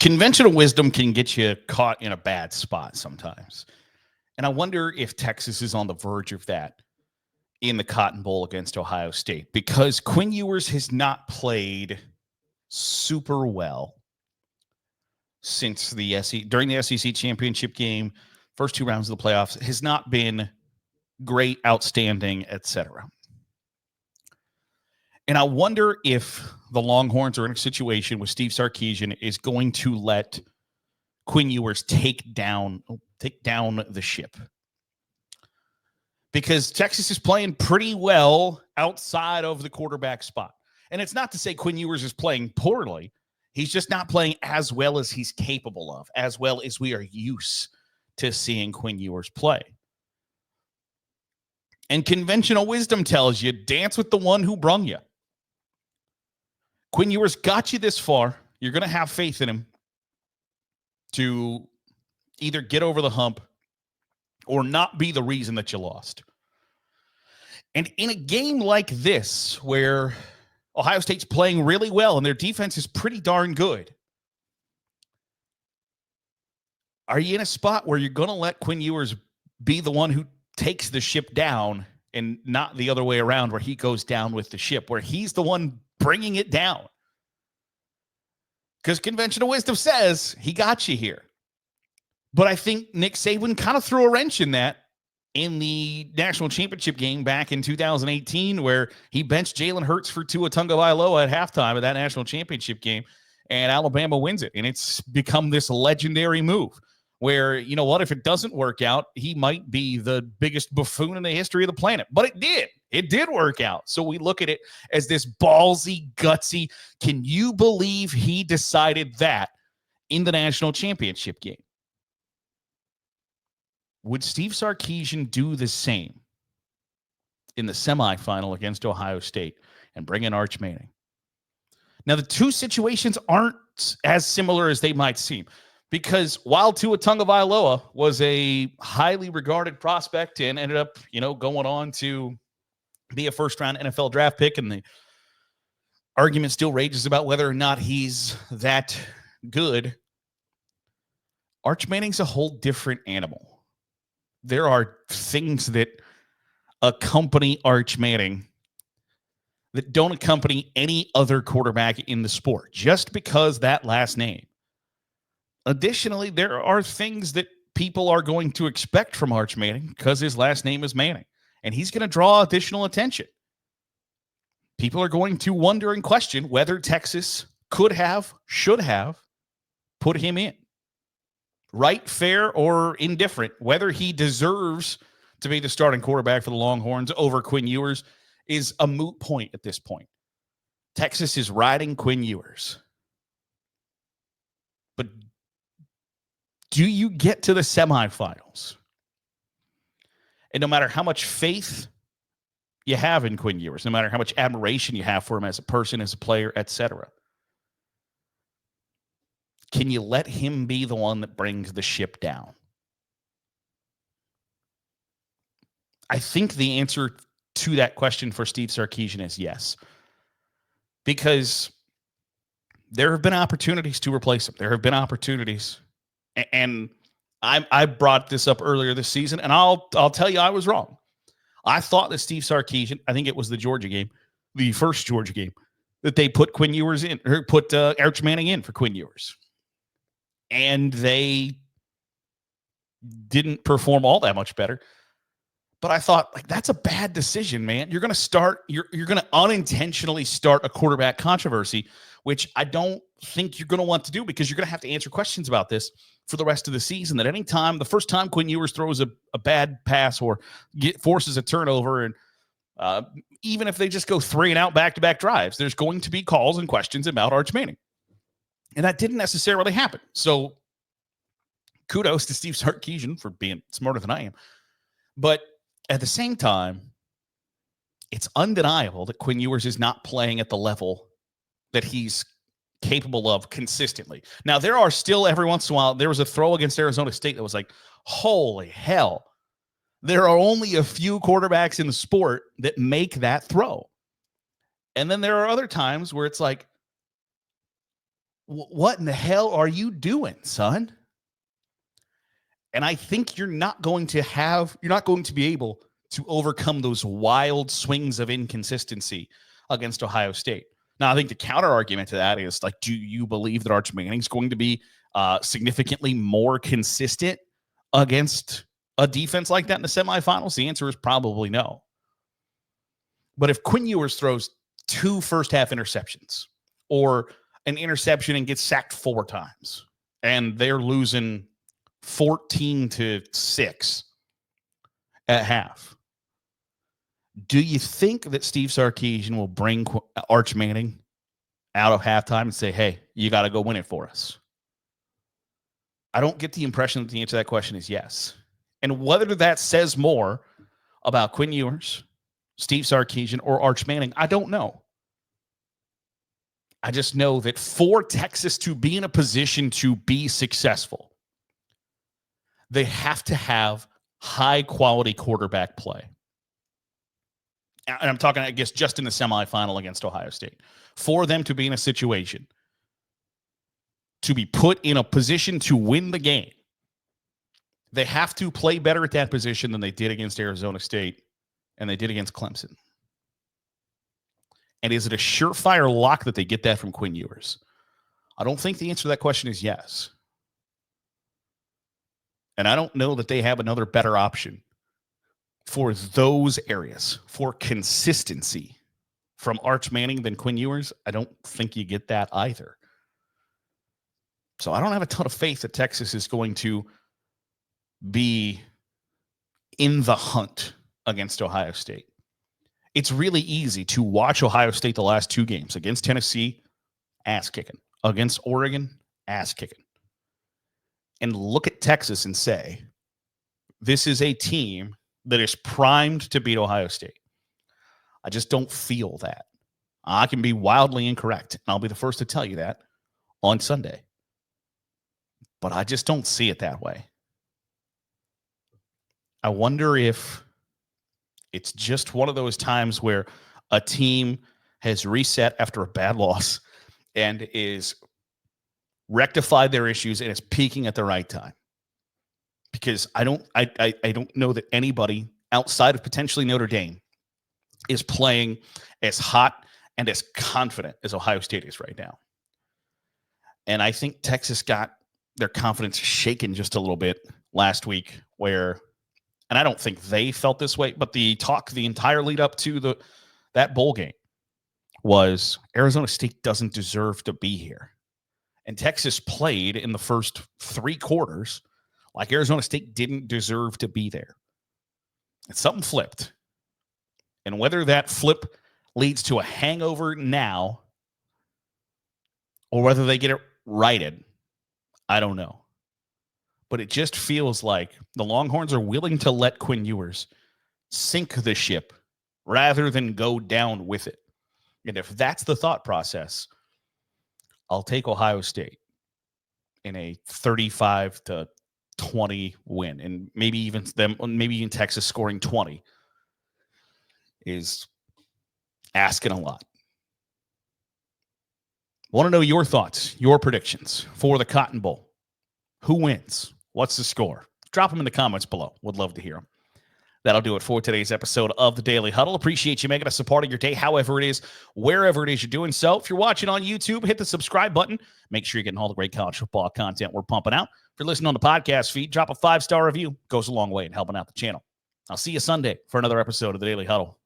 conventional wisdom can get you caught in a bad spot sometimes. And I wonder if Texas is on the verge of that in the Cotton Bowl against Ohio State, because Quinn Ewers has not played super well since during the SEC championship game, first 2 rounds of the playoffs, has not been great, outstanding, etc. And I wonder if the Longhorns are in a situation where Steve Sarkisian is going to let Quinn Ewers take down the ship. Because Texas is playing pretty well outside of the quarterback spot. And it's not to say Quinn Ewers is playing poorly. He's just not playing as well as he's capable of, as well as we are used to seeing Quinn Ewers play. And conventional wisdom tells you, dance with the one who brung you. Quinn Ewers got you this far. You're going to have faith in him to either get over the hump or not be the reason that you lost. And in a game like this, where Ohio State's playing really well and their defense is pretty darn good, are you in a spot where you're going to let Quinn Ewers be the one who takes the ship down and not the other way around, where he goes down with the ship, where he's the one bringing it down? Because conventional wisdom says he got you here. But I think Nick Saban kind of threw a wrench in that in the national championship game back in 2018, where he benched Jalen Hurts for Tua Tagovailoa at halftime of that national championship game, and Alabama wins it. And it's become this legendary move where, you know what, if it doesn't work out, he might be the biggest buffoon in the history of the planet. But it did. It did work out. So we look at it as this ballsy, gutsy. Can you believe he decided that in the national championship game? Would Steve Sarkisian do the same in the semifinal against Ohio State and bring in Arch Manning? Now, the two situations aren't as similar as they might seem, because while Tua Tagovailoa was a highly regarded prospect and ended up, going on to be a first-round NFL draft pick, and the argument still rages about whether or not he's that good, Arch Manning's a whole different animal. There are things that accompany Arch Manning that don't accompany any other quarterback in the sport, just because that last name. Additionally, there are things that people are going to expect from Arch Manning because his last name is Manning, and he's going to draw additional attention. People are going to wonder and question whether Texas could have, should have put him in. Right, fair, or indifferent, whether he deserves to be the starting quarterback for the Longhorns over Quinn Ewers is a moot point at this point. Texas is riding Quinn Ewers. But do you get to the semifinals? And no matter how much faith you have in Quinn Ewers, no matter how much admiration you have for him as a person, as a player, etc., can you let him be the one that brings the ship down? I think the answer to that question for Steve Sarkisian is yes. Because there have been opportunities to replace him. There have been opportunities. And I brought this up earlier this season, and I'll tell you I was wrong. I thought that Steve Sarkisian, I think it was the Georgia game, the first Georgia game, that they put Quinn Ewers in, or put Arch Manning in for Quinn Ewers. And they didn't perform all that much better. But I thought, that's a bad decision, man. You're going to start, you're going to unintentionally start a quarterback controversy, which I don't think you're going to want to do, because you're going to have to answer questions about this for the rest of the season. That anytime, the first time Quinn Ewers throws a bad pass or forces a turnover, and even if they just go 3-and-out back-to-back drives, there's going to be calls and questions about Arch Manning. And that didn't necessarily happen. So kudos to Steve Sarkisian for being smarter than I am. But at the same time, it's undeniable that Quinn Ewers is not playing at the level that he's capable of consistently. Now, there are still, every once in a while, there was a throw against Arizona State that was like, holy hell. There are only a few quarterbacks in the sport that make that throw. And then there are other times where it's like, What in the hell are you doing, son? And I think you're not going to be able to overcome those wild swings of inconsistency against Ohio State. Now, I think the counter argument to that is, like, do you believe that Arch Manning's going to be significantly more consistent against a defense like that in the semifinals? The answer is probably no. But if Quinn Ewers throws 2 first-half interceptions, or an interception and gets sacked 4 times, and they're losing 14-6 at half, do you think that Steve Sarkisian will bring Arch Manning out of halftime and say, hey, you got to go win it for us? I don't get the impression that the answer to that question is yes. And whether that says more about Quinn Ewers, Steve Sarkisian, or Arch Manning, I don't know. I just know that for Texas to be in a position to be successful, they have to have high-quality quarterback play. And I'm talking, I guess, just in the semifinal against Ohio State. For them to be in a situation to be put in a position to win the game, they have to play better at that position than they did against Arizona State and they did against Clemson. And is it a surefire lock that they get that from Quinn Ewers? I don't think the answer to that question is yes. And I don't know that they have another better option for those areas, for consistency from Arch Manning than Quinn Ewers. I don't think you get that either. So I don't have a ton of faith that Texas is going to be in the hunt against Ohio State. It's really easy to watch Ohio State the last 2 games. Against Tennessee, ass kicking. Against Oregon, ass kicking. And look at Texas and say, this is a team that is primed to beat Ohio State. I just don't feel that. I can be wildly incorrect, and I'll be the first to tell you that on Sunday. But I just don't see it that way. I wonder if it's just one of those times where a team has reset after a bad loss and is rectified their issues and is peaking at the right time. Because I don't know that anybody outside of potentially Notre Dame is playing as hot and as confident as Ohio State is right now. And I think Texas got their confidence shaken just a little bit last week where, and I don't think they felt this way, but the talk the entire lead up to that bowl game was Arizona State doesn't deserve to be here. And Texas played in the first 3 quarters like Arizona State didn't deserve to be there. And something flipped. And whether that flip leads to a hangover now or whether they get it righted, I don't know. But it just feels like the Longhorns are willing to let Quinn Ewers sink the ship rather than go down with it. And if that's the thought process, I'll take Ohio State in a 35-20 win. And maybe even Texas scoring 20 is asking a lot. Want to know your thoughts, your predictions for the Cotton Bowl. Who wins? What's the score? Drop them in the comments below. Would love to hear them. That'll do it for today's episode of the Daily Huddle. Appreciate you making us a part of your day, however it is, wherever it is you're doing so. If you're watching on YouTube, hit the subscribe button. Make sure you're getting all the great college football content we're pumping out. If you're listening on the podcast feed, drop a 5-star review. Goes a long way in helping out the channel. I'll see you Sunday for another episode of the Daily Huddle.